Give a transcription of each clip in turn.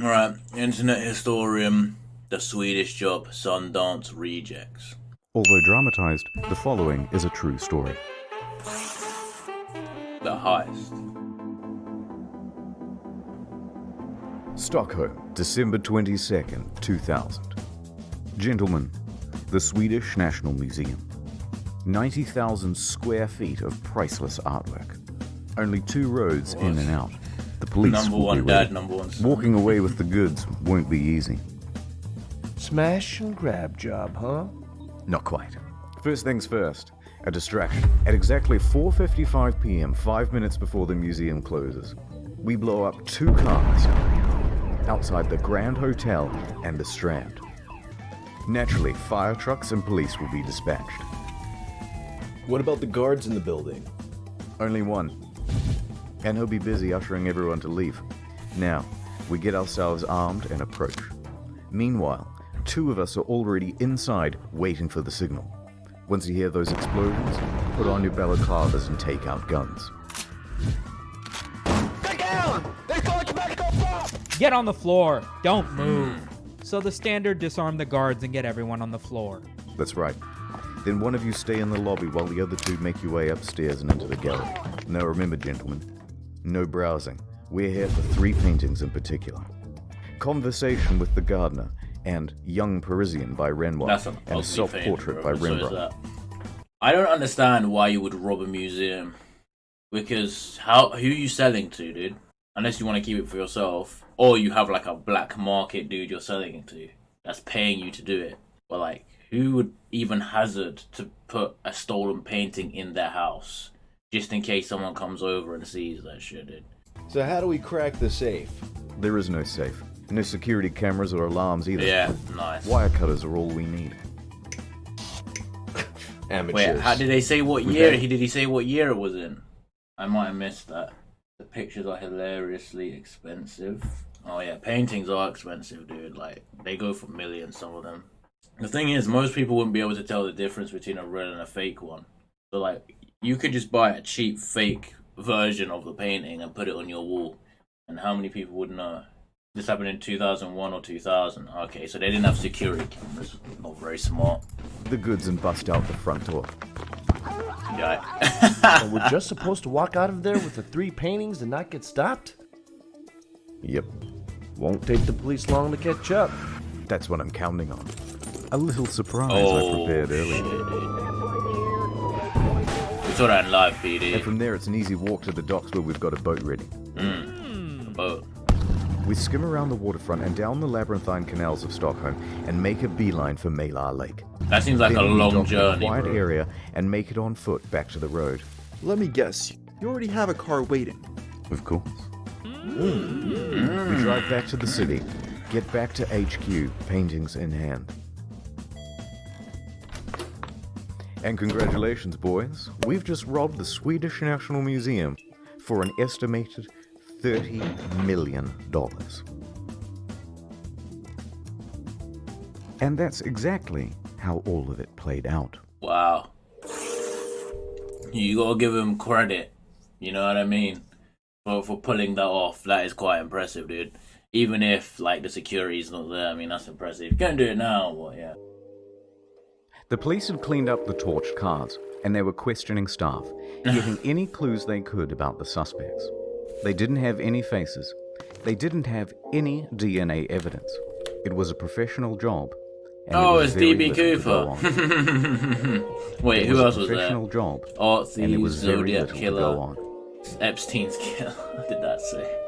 Alright, internet historian, the Swedish job, Sundance rejects. Although dramatized, the following is a true story. The heist. Stockholm, December 22nd, 2000. Gentlemen, the Swedish National Museum. 90,000 square feet of priceless artwork. Only 2 roads in and out. The police Number will one be dad, ready. number one son. Walking away with the goods won't be easy. Smash and grab job, huh? Not quite. First things first, a distraction. At exactly 4:55 p.m., 5 minutes before the museum closes, we blow up 2 cars outside the Grand Hotel and the Strand. Naturally, fire trucks and police will be dispatched. What about the guards in the building? Only one. And he'll be busy ushering everyone to leave. Now, we get ourselves armed and approach. Meanwhile, 2 of us are already inside waiting for the signal. Once you hear those explosions, put on your balaclavas and take out guns. Get on the floor. Don't move. So the standard disarm the guards and get everyone on the floor. That's right. Then one of you stay in the lobby while the other 2 make your way upstairs and into the gallery. Now remember, gentlemen, no browsing. We're here for 3 paintings in particular. Conversation with the Gardener and Young Parisian by Renoir, That's an and a ugly self-portrait painting, by bro. So is Rembrandt. that. I don't understand why you would rob a museum. Because who are you selling to, dude? Unless you want to keep it for yourself. Or you have like a black market dude you're selling it to. That's paying you to do it. But like, who would even hazard to put a stolen painting in their house? Just in case someone comes over and sees that shit, dude. So how do we crack the safe? There is no safe. No security cameras or alarms either. Yeah, nice. Wire cutters are all we need. Amateurs. Wait, how did they say what year? Did he say what year it was in? I might have missed that. The pictures are hilariously expensive. Oh yeah, paintings are expensive, dude. Like, they go for millions, some of them. The thing is, most people wouldn't be able to tell the difference between a real and a fake one. So like, you could just buy a cheap fake version of the painting and put it on your wall. And how many people would know? This happened in 2001 or 2000. Okay, so they didn't have security cameras. Not very smart. The goods and bust out the front door. Yeah. And we're just supposed to walk out of there with the 3 paintings and not get stopped? Yep, Won't take the police long to catch up. that's what I'm counting on. A little surprise I Oh, prepared earlier. shit, dude. We saw that in live, And PD. from there, it's an easy walk to the docks where we've got a boat ready. A boat. We skim around the waterfront and down the labyrinthine canals of Stockholm and make a beeline for Malar Lake. That seems like a Then we long dock in a journey, quiet bro. area and make it on foot back to the road. Let me guess, you already have a car waiting. Of course. We drive back to the city, get back to HQ, paintings in hand. And congratulations, boys. We've just robbed the Swedish National Museum for an estimated $30 million. And that's exactly how all of it played out. Wow. You gotta give him credit. You know what I mean? For pulling that off. That is quite impressive, dude. Even if, like, the security's not there, I mean, that's impressive. You can't do it now, but yeah. The police had cleaned up the torched cars, and they were questioning staff, getting any clues they could about the suspects. They didn't have any faces. They didn't have any DNA evidence. It was a professional job. And Oh, there was it's very DB little to go Cooper. on. Wait, It who else a was there? professional job, Art and there thief, was very Zodiac little to killer, go on. Epstein's killer. What did that say?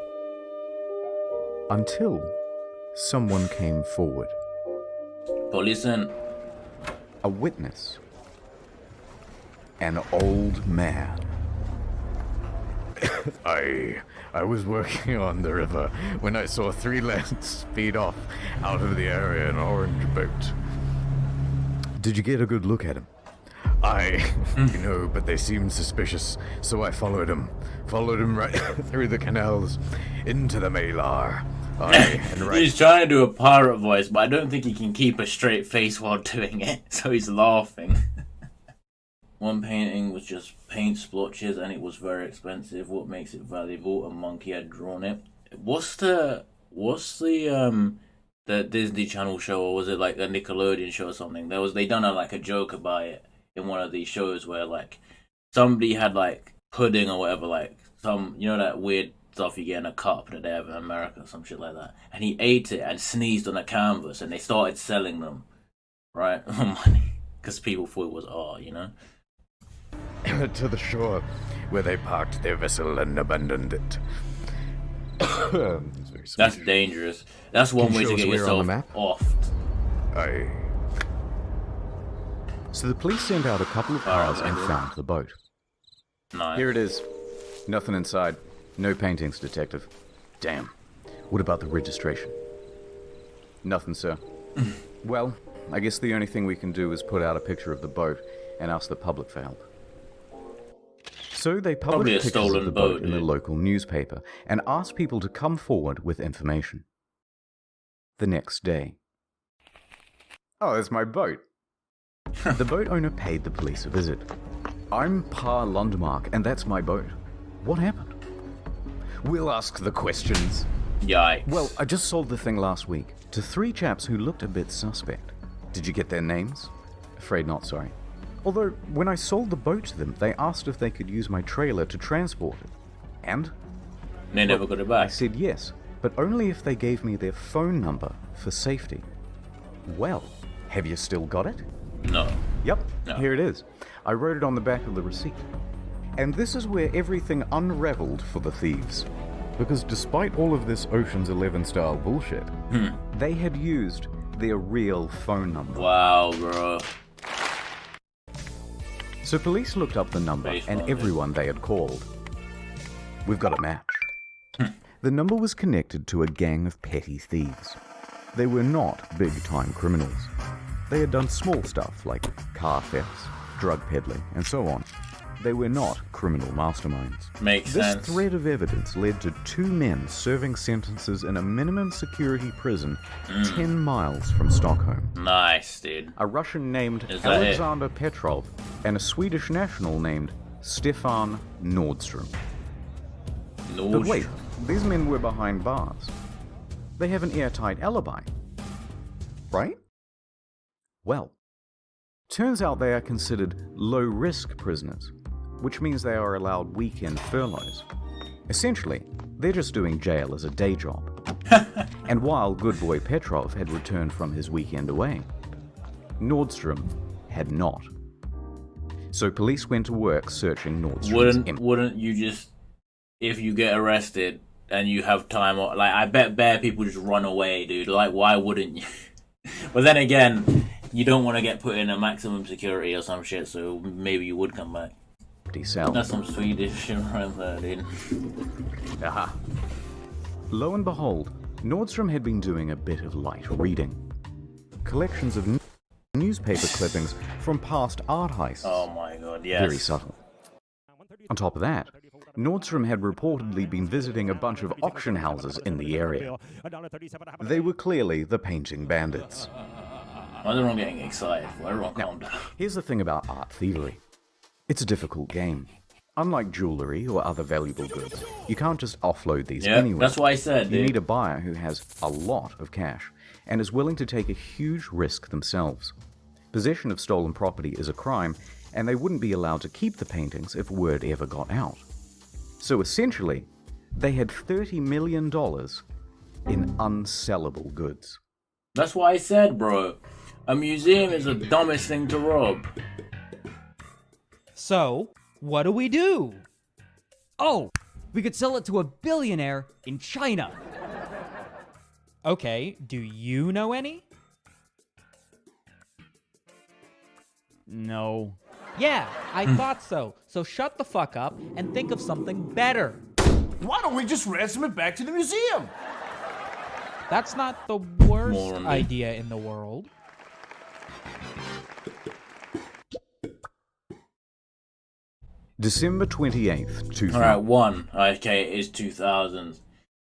Until someone came forward. Policeman. A witness. An old man. I was working on the river when I saw 3 lads speed off out of the area in an orange boat. Did you get a good look at him? But they seemed suspicious, so I followed him right through the canals into the Malar. He's trying to do a pirate voice, but I don't think he can keep a straight face while doing it, so he's laughing. One painting was just paint splotches and it was very expensive. What makes it valuable? A monkey had drawn it. What's the what's the Disney Channel show, or was it like a Nickelodeon show or something? They done a joke about it in one of these shows where like somebody had like pudding or whatever, like some that weird stuff you get in a cup that they have in America or some shit like that, and he ate it and sneezed on a canvas, and they started selling them, right, for money because people thought it was To the shore, where they parked their vessel and abandoned it. That's dangerous. That's one way to get yourself off. Aye. So the police sent out a couple of cars and found the boat. Nice. Here it is. Nothing inside. No paintings, detective. Damn. What about the registration? Nothing, sir. Well, I guess the only thing we can do is put out a picture of the boat and ask the public for help. So they published pictures of the boat in the local newspaper and asked people to come forward with information. The next day. Oh, that's my boat. The boat owner paid the police a visit. I'm Pa Lundmark, and that's my boat. What happened? We'll ask the questions. Yikes. Well, I just sold the thing last week to 3 chaps who looked a bit suspect. Did you get their names? Afraid not, sorry. Although, when I sold the boat to them, they asked if they could use my trailer to transport it. And? They never got it back. I said yes, but only if they gave me their phone number for safety. Well, have you still got it? No. Yep, No. Here it is. I wrote it on the back of the receipt. And this is where everything unraveled for the thieves. Because despite all of this Ocean's 11 style bullshit, they had used their real phone number. Wow, bro. So police looked up the number and everyone they had called. We've got a match. The number was connected to a gang of petty thieves. They were not big-time criminals. They had done small stuff like car thefts, drug peddling, and so on. They were not criminal masterminds. Makes sense. This thread of evidence led to 2 men serving sentences in a minimum security prison 10 miles from Stockholm. Nice, dude. A Russian named Is that Alexander Petrov and a Swedish national named Stefan Nordstrom. But wait, these men were behind bars. They have an airtight alibi, right? Well, turns out they are considered low-risk prisoners, which means they are allowed weekend furloughs. Essentially, they're just doing jail as a day job. And while good boy Petrov had returned from his weekend away, Nordstrom had not. So police went to work searching Nordstrom's Wouldn't you just, if you get arrested and you have time, like I bet bare people just run away, dude. Like, why wouldn't you? But then again, you don't want to get put in a maximum security or some shit, so maybe you would come back. That's some Swedish shit right there, dude. Aha. Lo and behold, Nordstrom had been doing a bit of light reading. Collections of newspaper clippings from past art heists. Oh my god, yes. Very subtle. On top of that, Nordstrom had reportedly been visiting a bunch of auction houses in the area. They were clearly the painting bandits. Why is everyone getting excited? Why everyone calm down? Here's the thing about art thievery. It's a difficult game. Unlike jewelry or other valuable goods, you can't just offload these anywhere. That's what I said, dude. You need a buyer who has a lot of cash and is willing to take a huge risk themselves. Possession of stolen property is a crime, and they wouldn't be allowed to keep the paintings if word ever got out. So essentially, they had $30 million in unsellable goods. That's what I said, bro. A museum is the dumbest thing to rob. So, what do we do? Oh, we could sell it to a billionaire in China. Okay, do you know any? No. Yeah, I thought so. So shut the fuck up and think of something better. Why don't we just ransom it back to the museum? That's not the worst idea in the world. December 28th, 2000. Alright, one. Okay, it is 2000s.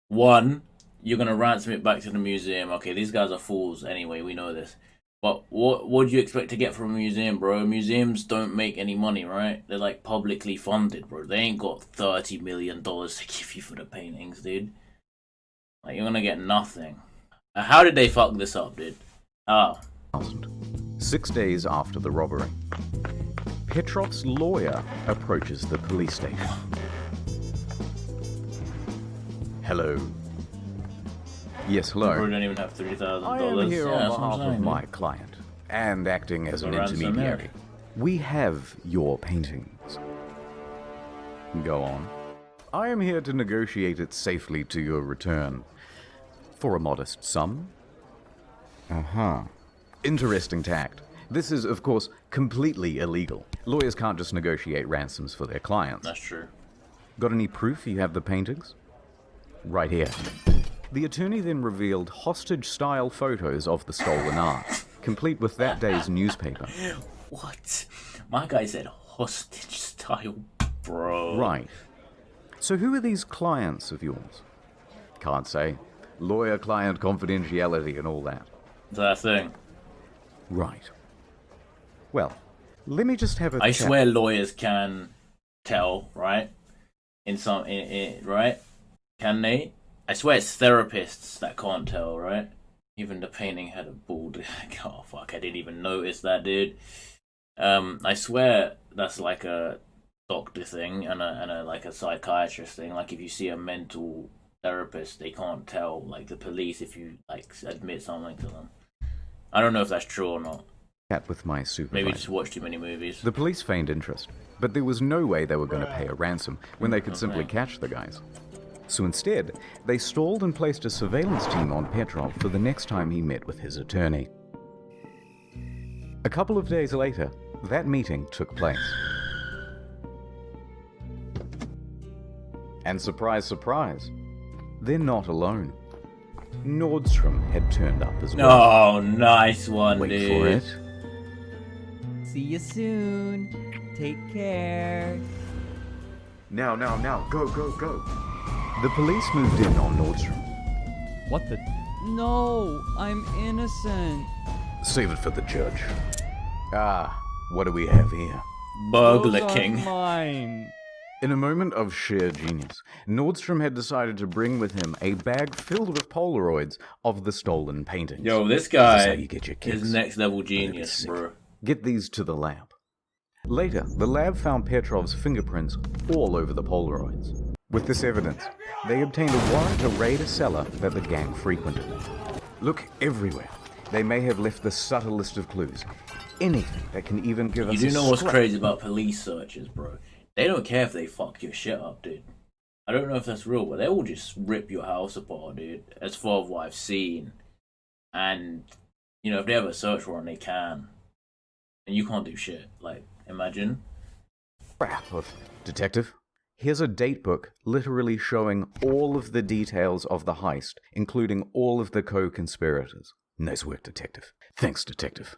One, you're gonna ransom it back to the museum. Okay, these guys are fools anyway, we know this. But what do you expect to get from a museum, bro? Museums don't make any money, right? They're like publicly funded, bro. They ain't got $30 million to give you for the paintings, dude. Like, you're gonna get nothing. How did they fuck this up, dude? Oh. 6 days after the robbery, Petrov's lawyer approaches the police station. Hello. Yes, You hello. don't even have $3,000. I am here Yeah, on that's what I'm behalf of saying, my dude. client, and acting as an The ransom, intermediary. yeah. We have your paintings. Go on. I am here to negotiate it safely to your return. For a modest sum. Uh-huh. Interesting tact. This is, of course, completely illegal. Lawyers can't just negotiate ransoms for their clients. That's true. Got any proof you have the paintings? Right here. The attorney then revealed hostage-style photos of the stolen art, complete with that day's newspaper. What? My guy said hostage style, bro. Right. So who are these clients of yours? Can't say. Lawyer-client confidentiality and all that. That thing. Right. Well, let me just have a I chat. swear lawyers can tell, right? Right? Can they? I swear it's therapists that can't tell, right? Even the painting had a bald... Oh, fuck, I didn't even notice that, dude. I swear that's like a doctor thing and a like a psychiatrist thing. Like, if you see a mental therapist, they can't tell, like, the police if you, like, admit something to them. I don't know if that's true or not. Chat with my supervisor. Maybe just watch too many movies. The police feigned interest, but there was no way they were going to pay a ransom when they could simply catch the guys. So instead, they stalled and placed a surveillance team on Petrov for the next time he met with his attorney. A couple of days later, that meeting took place. And surprise, surprise, they're not alone. Nordstrom had turned up as well. Oh, nice one, Wait dude. for it. See you soon. Take care. Now, go, go, go. The police moved in on Nordstrom. What the? No, I'm innocent. Save it for the judge. Ah, what do we have here? Burglar Those King. aren't mine. In a moment of sheer genius, Nordstrom had decided to bring with him a bag filled with Polaroids of the stolen paintings. Yo, this This is guy how you get your kicks. is next level Look at this genius, sick. bro. Get these to the lab. Later, the lab found Petrov's fingerprints all over the Polaroids. With this evidence, they obtained a warrant to raid a cellar that the gang frequented. Look everywhere. They may have left the subtlest of clues. Anything that can even give us You do a know what's scrap. crazy about police searches, bro? They don't care if they fuck your shit up, dude. I don't know if that's real, but they will just rip your house apart, dude. As far as what I've seen. And, you know, if they have a search warrant, they can. And you can't do shit. Like, imagine. Crap of detective. Here's a date book literally showing all of the details of the heist, including all of the co-conspirators. Nice work, detective. Thanks, detective.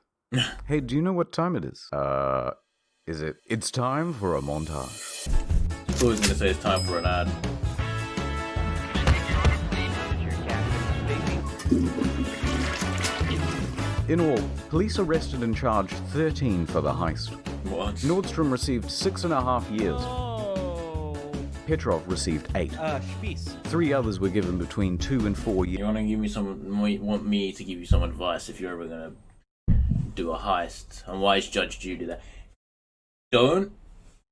Hey, do you know what time it is? Is it? It's time for a montage. I thought I was gonna say it's time for an ad. In all, police arrested and charged 13 for the heist. What? Nordstrom received 6.5 years. Oh. Petrov received 8. Spieß. 3 others were given between 2 and 4 years. You wanna give me want me to give you some advice if you're ever gonna do a heist? And why is Judge Judy there? Don't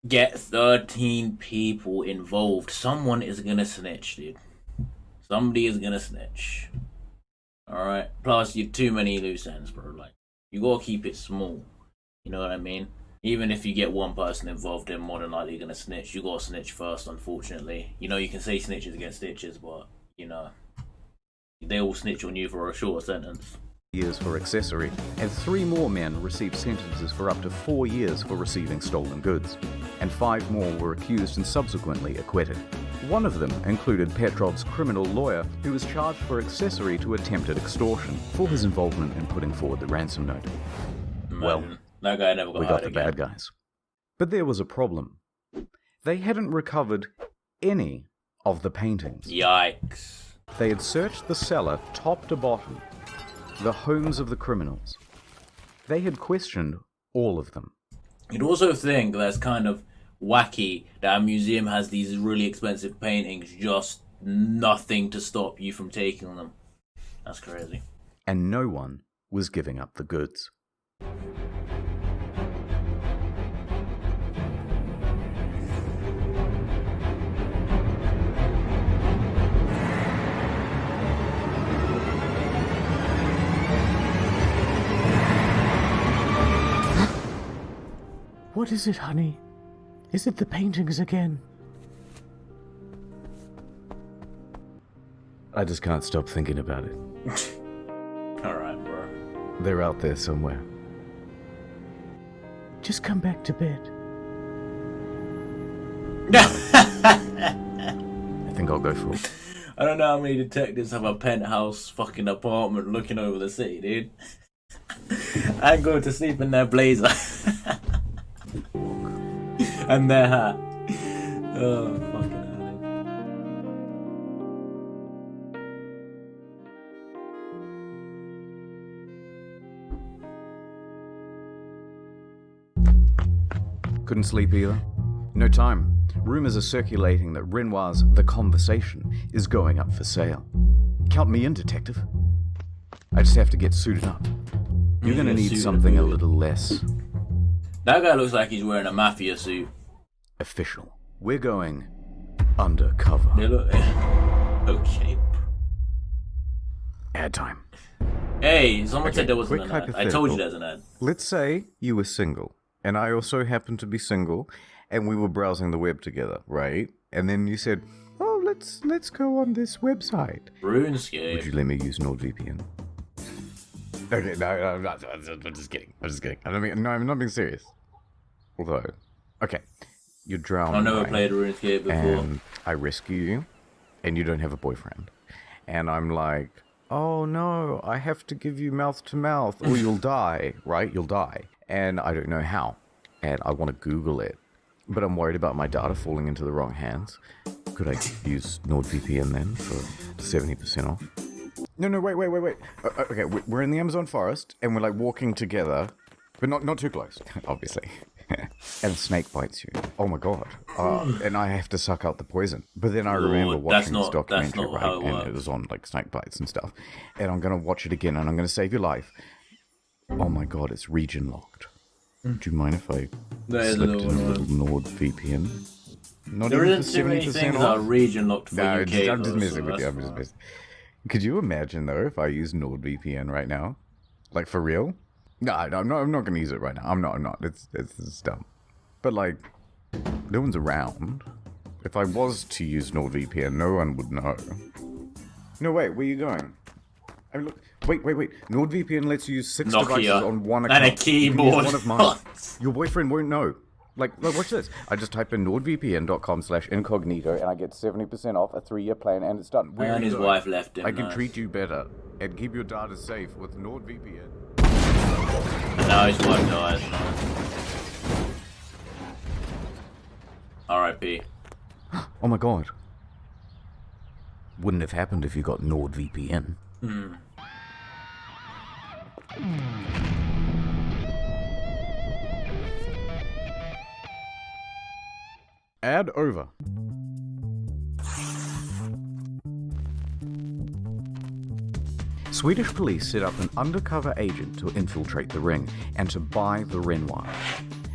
get 13 people involved. Someone is gonna snitch, dude. Somebody is gonna snitch. Alright? Plus, you've too many loose ends, bro. Like, you gotta keep it small. You know what I mean? Even if you get one person involved, they're more than likely gonna snitch. You gotta snitch first, unfortunately. You know, you can say snitches get stitches, but, you know, they all snitch on you for a short sentence. Years for accessory, and 3 more men received sentences for up to 4 years for receiving stolen goods, and 5 more were accused and subsequently acquitted. One of them included Petrov's criminal lawyer, who was charged for accessory to attempted extortion for his involvement in putting forward the ransom note. Well, Man, that guy never got We hired got the again. bad guys. But there was a problem. They hadn't recovered any of the paintings. Yikes. They had searched the cellar top to bottom, the homes of the criminals. They had questioned all of them. You'd also think that's kind of wacky that a museum has these really expensive paintings just nothing to stop you from taking them. That's crazy. And no one was giving up the goods. What is it, honey? Is it the paintings again? I just can't stop thinking about it. Alright, bro. They're out there somewhere. Just come back to bed. I think I'll go for it. I don't know how many detectives have a penthouse fucking apartment looking over the city, dude. And go to sleep in their blazer. And their hat. Oh, fucking hell. Couldn't sleep either. No time. Rumors are circulating that Renoir's The Conversation is going up for sale. Count me in, detective. I just have to get suited up. You're gonna need something a little less That guy looks like he's wearing a mafia suit. official. We're going undercover. They look... Okay. Ad time. Hey, someone Okay, said there wasn't quick an ad. I told you hypothetical. there's an ad. Let's say you were single, and I also happened to be single, and we were browsing the web together, right? And then you said, "Oh, let's go on this website." Would RuneScape. you let me use NordVPN? Okay, no, I'm just kidding. I'm just kidding. I'm not being serious. Although, okay, you're drowning. I've never right? played RuneScape before. And I rescue you, and you don't have a boyfriend. And I'm like, oh no, I have to give you mouth to mouth, or you'll die, right? You'll die. And I don't know how. And I want to Google it. But I'm worried about my data falling into the wrong hands. Could I use NordVPN then for 70% off? No, wait. Okay, we're in the Amazon forest, and we're like walking together, but not too close, obviously. And a snake bites you. Oh my god. And I have to suck out the poison. But then I remember watching this documentary, not right? how it And works. it was on like snake bites and stuff. And I'm gonna watch it again, and I'm gonna save your life. Oh my god, it's region locked. Do you mind if I That is a slipped in little a little NordVPN? Not There even isn't for too many 70% things off? that are region locked for No, UK. I'm just though, messing so with you. that's I'm just fine. messing. Could you imagine though if I use NordVPN right now, like for real? No, I'm not gonna use it right now. I'm not. It's dumb. But like, no one's around. If I was to use NordVPN, no one would know. No, wait. Where are you going? I mean, look. Wait. NordVPN lets you use 6 Nokia. devices on one And account. a You can use keyboard. one of mine. Your boyfriend won't know. Like, watch this. I just type in nordvpn.com/incognito and I get 70% off a 3-year plan, and it's done. Where And are you his going? wife left him. I can nice. treat you better and keep your data safe with NordVPN. And now his wife dies. R.I.P. Oh my god. Wouldn't have happened if you got NordVPN. Ad over. Swedish police set up an undercover agent to infiltrate the ring and to buy the Renoir.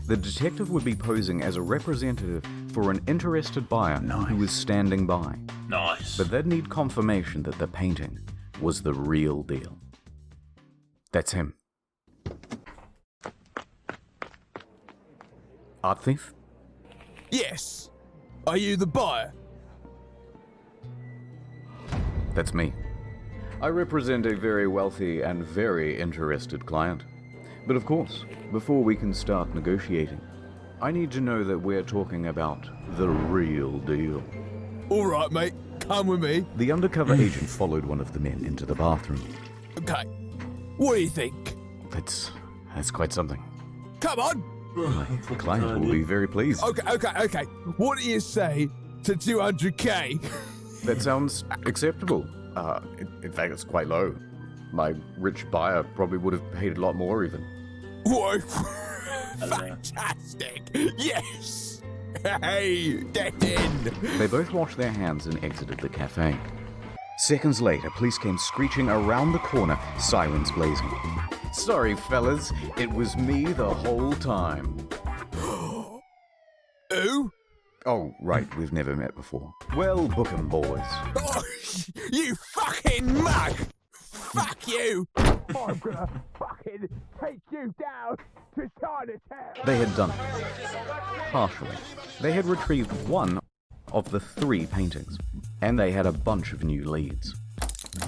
The detective would be posing as a representative for an interested buyer who was standing by. Nice. But they'd need confirmation that the painting was the real deal. That's him. Art thief? Yes. Are you the buyer? That's me. I represent a very wealthy and very interested client. But of course, before we can start negotiating, I need to know that we're talking about the real deal. All right, mate. Come with me. The undercover agent followed one of the men into the bathroom. Okay. What do you think? That's quite something. Come on. The client will be very pleased. Okay. What do you say to 200k? That sounds acceptable. In fact, it's quite low. My rich buyer probably would have paid a lot more even. Whoa. Fantastic. Yes. Hey, get in! They both washed their hands and exited the cafe. Seconds later, police came screeching around the corner, sirens blazing. Sorry, fellas, it was me the whole time. Who? Oh, right, we've never met before. Well, book 'em, boys. Oh, you fucking mug! Fuck you! I'm gonna fucking take you down to Chinatown! They had done it. Partially. They had retrieved one of the 3 paintings, and they had a bunch of new leads.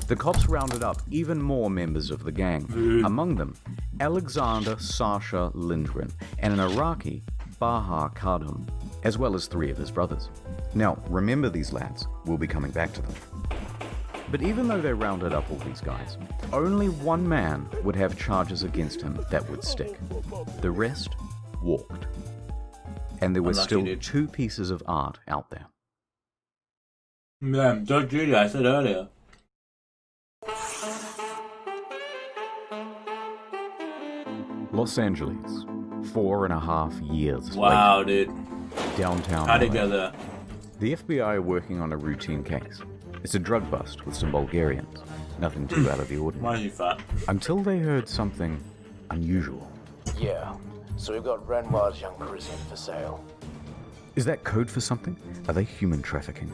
The cops rounded up even more members of the gang, among them Alexander Sasha Lindgren and an Iraqi, Baha Khadum, as well as 3 of his brothers. Now, remember these lads, we'll be coming back to them. But even though they rounded up all these guys, only one man would have charges against him that would stick. The rest walked. And there were still 2 pieces of art out there. Man, Judge Judy, I said earlier. Los Angeles, 4.5 years Wow, later. dude. Downtown How'd it LA. get there? The FBI are working on a routine case. It's a drug bust with some Bulgarians. Nothing too out of the ordinary. Why is he fat? Until they heard something unusual. Yeah, so we've got Renoir's young Parisian for sale. Is that code for something? Are they human trafficking?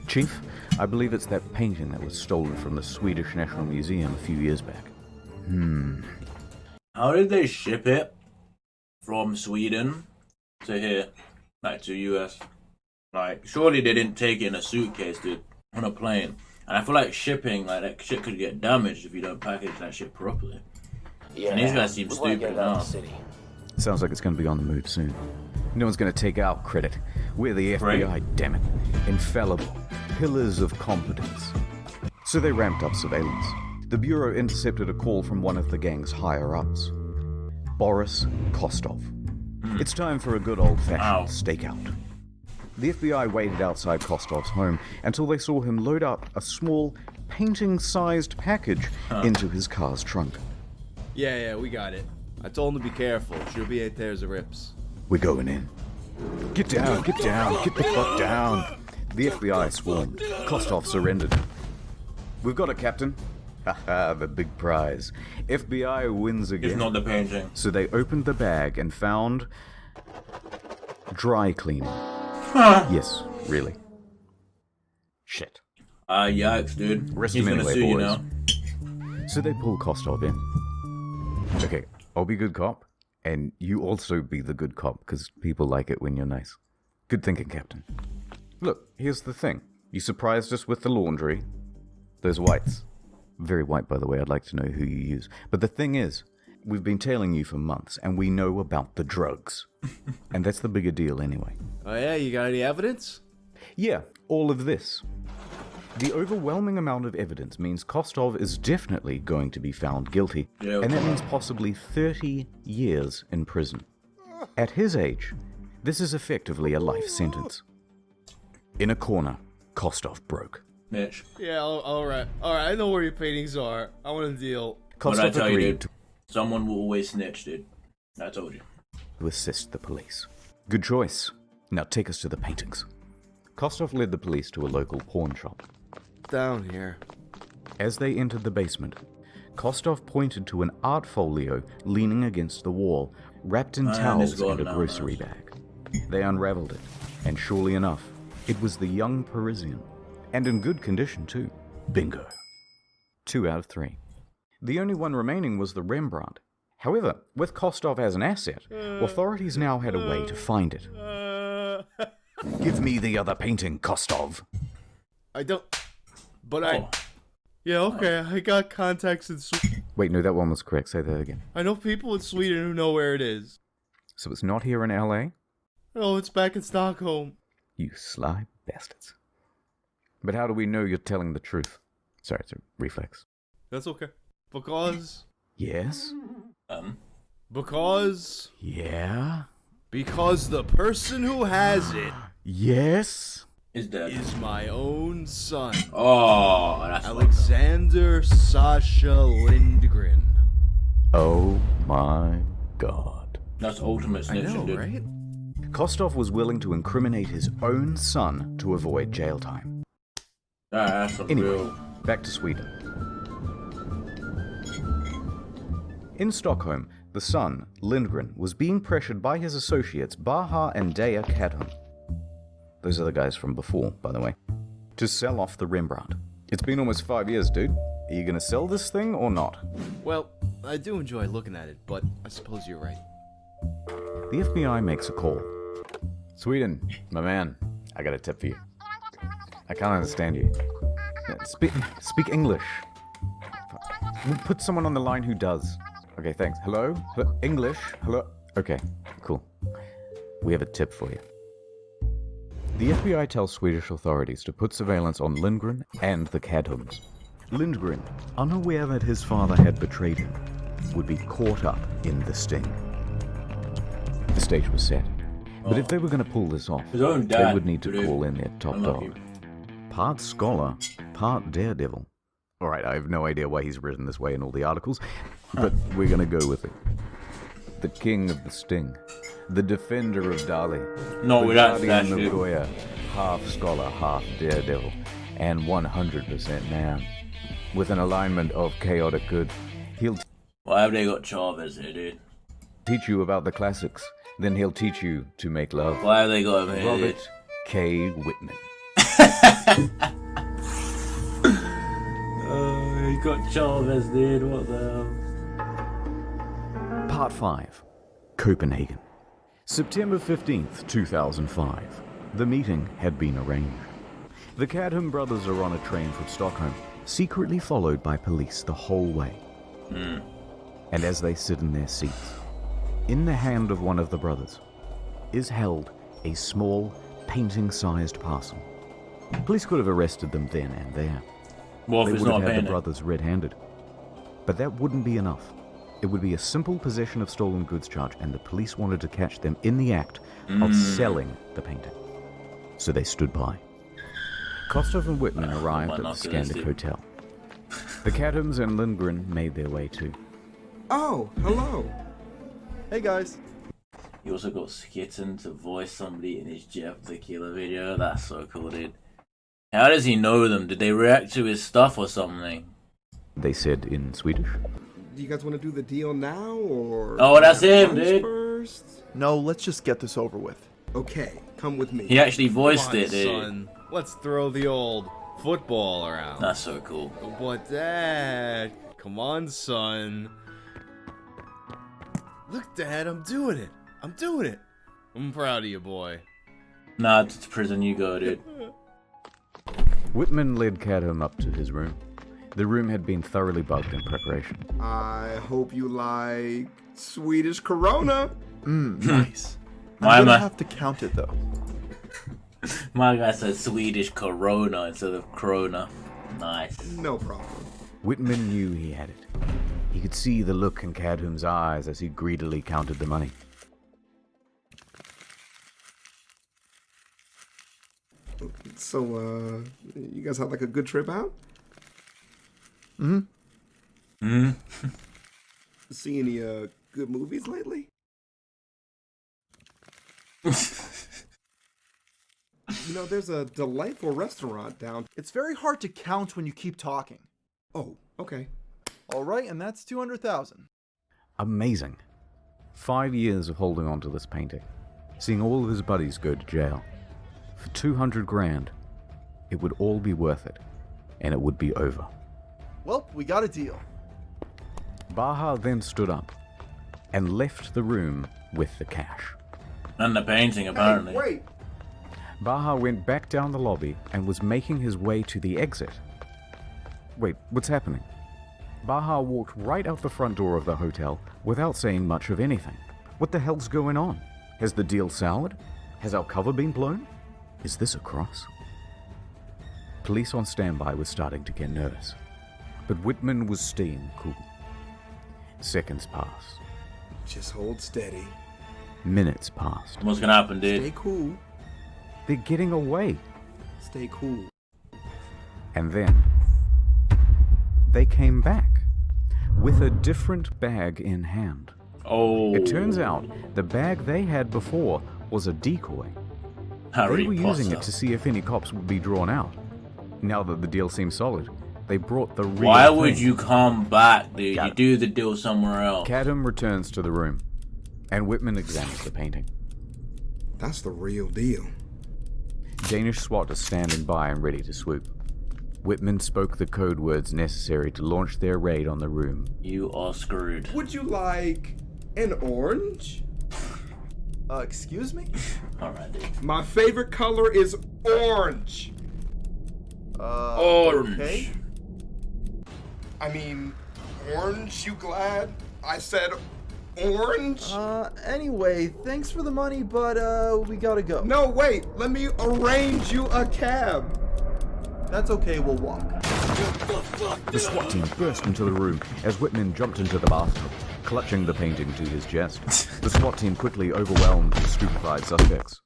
Chief, I believe it's that painting that was stolen from the Swedish National Museum a few years back. How did they ship it from Sweden to here, like to US? Like, surely they didn't take it in a suitcase, dude, on a plane. And I feel like shipping, like, that shit could get damaged if you don't package that shit properly. Yeah, And these guys seem we wanna get stupid it out of now. the city. Sounds like it's going to be on the move soon. No one's going to take our credit. We're the FBI, Right. damn it. Infallible. Pillars of competence. So they ramped up surveillance. The Bureau intercepted a call from one of the gang's higher-ups. Boris Kostov. It's time for a good old-fashioned stakeout. The FBI waited outside Kostov's home until they saw him load up a small, painting-sized package into his car's trunk. Yeah, we got it. I told him to be careful. Should be 8 pairs of rips. We're going in. Get down, get the fuck down. The FBI swarmed. Kostov surrendered. We've got it, Captain. Haha, the big prize. FBI wins again. It's not the painting. So they opened the bag and found dry cleaning. Yes, really. Shit. Yikes, dude. Risk He's him gonna anyway, sue you boys. now. So they pull Kostov in. Okay, I'll be good cop, and you also be the good cop, because people like it when you're nice. Good thinking, Captain. Look, here's the thing. You surprised us with the laundry. Those whites. Very white, by the way. I'd like to know who you use. But the thing is, we've been tailing you for months, and we know about the drugs. And that's the bigger deal anyway. Oh yeah, you got any evidence? Yeah, all of this. The overwhelming amount of evidence means Kostov is definitely going to be found guilty, Yeah, and that okay. means possibly 30 years in prison. At his age, this is effectively a life sentence. In a corner, Kostov broke. Mitch, Yeah, alright. Alright, I know where your paintings are. I want a deal. what did I Kostov tell you, agreed dude? Someone will always snitch, dude. I told you. to assist the police. Good choice. Now take us to the paintings. Kostov led the police to a local pawn shop. Down here. As they entered the basement, Kostov pointed to an art folio leaning against the wall, wrapped in Man, towels it's gone and a now, grocery man. bag. They unraveled it, and surely enough, it was the young Parisian. And in good condition, too. Bingo. 2 out of 3. The only one remaining was the Rembrandt. However, with Kostov as an asset, authorities now had a way to find it. Give me the other painting, Kostov. I don't... But I... Oh. Yeah, okay, I got contacts in Sweden. Wait, no, that one was correct. Say that again. I know people in Sweden who know where it is. So it's not here in LA? No, it's back in Stockholm. You sly bastards. But how do we know you're telling the truth? Sorry, it's a reflex. That's okay. Because... Yes? Because... Yeah? Because the person who has it Yes? Is dead. is my own son. Oh, that's fucked up. Alexander Sasha Lindgren. Oh my god. That's ultimate I snitching, know, dude. right? Kostov was willing to incriminate his own son to avoid jail time. That's a Anyway, real. back to Sweden. In Stockholm, the son, Lindgren, was being pressured by his associates Baha and Deja Kadhum. Those are the guys from before, by the way. To sell off the Rembrandt. It's been almost 5 years, dude. Are you gonna sell this thing or not? Well, I do enjoy looking at it, but I suppose you're right. The FBI makes a call. Sweden, my man, I got a tip for you. I can't understand you. Speak English. We'll put someone on the line who does. Okay, thanks. Hello? English? Hello? Okay, cool. We have a tip for you. The FBI tells Swedish authorities to put surveillance on Lindgren and the Kadhums. Lindgren, unaware that his father had betrayed him, would be caught up in the sting. The stage was set. But if they were going to pull this off, His own they dad would need to did it. call in their top Unlucky. dog. Part scholar, part daredevil. Alright, I have no idea why he's written this way in all the articles, but we're going to go with it. The king of the sting. The defender of Dali. No, the without that guardian shit. of Goya. Half scholar, half daredevil. And 100% man. With an alignment of chaotic good. He'll Why have they got Chavez here, dude? teach you about the classics. Then he'll teach you to make love. Why have they got him here? Robert K. Whitman. Oh, he got Chavez, dude. What the hell? Part 5. Copenhagen. September 15th, 2005. The meeting had been arranged. The Kadhum brothers are on a train from Stockholm, secretly followed by police the whole way. And as they sit in their seats, in the hand of one of the brothers is held a small, painting-sized parcel. Police could have arrested them then and there. Well, if They it's would not have had the painted. brothers red-handed. But that wouldn't be enough. It would be a simple possession of stolen goods charge, and the police wanted to catch them in the act of selling the painting. So they stood by. Kostov and Whitman arrived at the Scandic Hotel. The Kadhums and Lindgren made their way too. Oh, hello. Hey guys. He also got Skitten to voice somebody in his Jeff the Killer video. That's so cool, dude. How does he know them? Did they react to his stuff or something? They said in Swedish. Do you guys want to do the deal now, or... Oh, that's him, lunch dude. First? No, let's just get this over with. Okay, come with me. He actually Come voiced on, it, dude. son. Let's throw the old football around. That's so cool. But Dad, come on, son. Look, Dad, I'm doing it. I'm doing it. I'm proud of you, boy. Nah, to prison you go, dude. Whitman led Kadhum up to his room. The room had been thoroughly bugged in preparation. I hope you like Swedish Corona. Nice. My I'm gonna man. have to count it though. My guy said Swedish Corona instead of Corona. Nice. No problem. Whitman knew he had it. He could see the look in Kadhum's eyes as he greedily counted the money. So, you guys had like a good trip out? See any good movies lately? You know, there's a delightful restaurant down. It's very hard to count when you keep talking. Oh, okay. All right, and that's 200,000. Amazing. 5 years of holding on to this painting. Seeing all of his buddies go to jail. For 200 grand, it would all be worth it. And it would be over. Well, we got a deal. Baha then stood up and left the room with the cash. And the painting, apparently. Hey, wait! Baha went back down the lobby and was making his way to the exit. Wait, what's happening? Baha walked right out the front door of the hotel without saying much of anything. What the hell's going on? Has the deal soured? Has our cover been blown? Is this a cross? Police on standby were starting to get nervous, but Whitman was staying cool. Seconds passed. Just hold steady. Minutes passed. What's gonna happen, dude? Stay cool. They're getting away. Stay cool. And then they came back with a different bag in hand. Oh. It turns out the bag they had before was a decoy. Harry They were Potter. using it to see if any cops would be drawn out. Now that the deal seemed solid, they brought the real Why thing. would you come back, dude? Got You it. do the deal somewhere else. Cadham returns to the room, and Whitman examines the painting. That's the real deal. Danish SWAT is standing by and ready to swoop. Whitman spoke the code words necessary to launch their raid on the room. You are screwed. Would you like an orange? Excuse me? Alright, dude. My favorite color is orange. Orange. Okay. I mean, orange, you glad? I said orange? Anyway, thanks for the money, but, we gotta go. No, wait, let me arrange you a cab. That's okay, we'll walk. The SWAT team burst into the room as Whitman jumped into the bathroom, clutching the painting to his chest. The SWAT team quickly overwhelmed the stupefied suspects.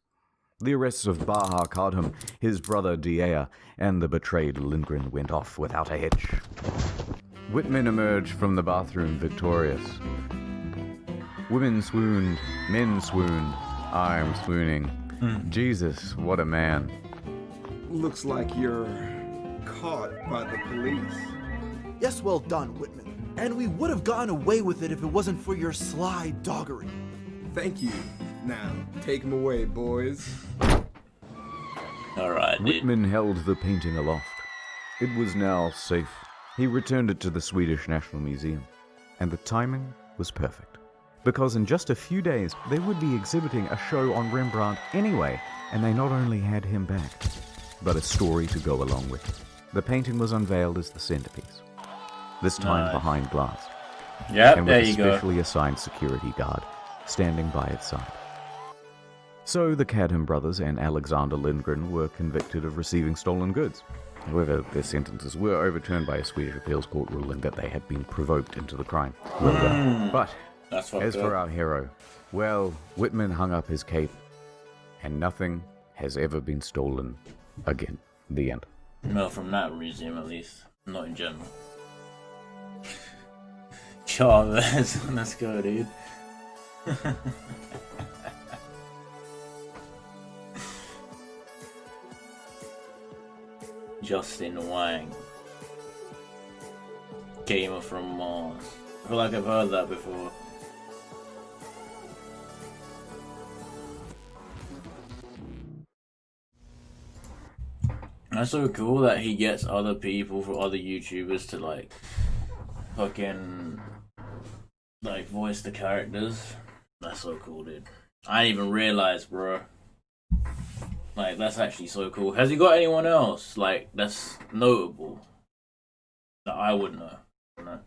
The arrests of Baha Kadham, his brother Diea, and the betrayed Lindgren went off without a hitch. Whitman emerged from the bathroom victorious. Women swooned, men swooned, I'm swooning. Jesus, what a man. Looks like you're caught by the police. Yes, well done, Whitman. And we would have gotten away with it if it wasn't for your sly doggery. Thank you. Now, take him away, boys. Alright, dude. Whitman held the painting aloft. It was now safe. He returned it to the Swedish National Museum, and the timing was perfect. Because in just a few days, they would be exhibiting a show on Rembrandt anyway, and they not only had him back, but a story to go along with it. The painting was unveiled as the centerpiece, this time Nice. behind glass, Yep, and there with a you go. specially assigned security guard standing by its side. So the Cadham brothers and Alexander Lindgren were convicted of receiving stolen goods. However, their sentences were overturned by a Swedish appeals court ruling that they had been provoked into the crime. Well done. But That's fucked as for up. our hero, well, Whitman hung up his cape, and nothing has ever been stolen again. The end. No, from that museum at least. Not in general. Chavez, let's go, dude. Justin Wang. Gamer from Mars. I feel like I've heard that before. That's so cool that he gets other people for other YouTubers to like fucking like voice the characters. That's so cool, dude. I didn't even realize, bro. Like, that's actually so cool. Has he got anyone else like that's notable that I would know? You know?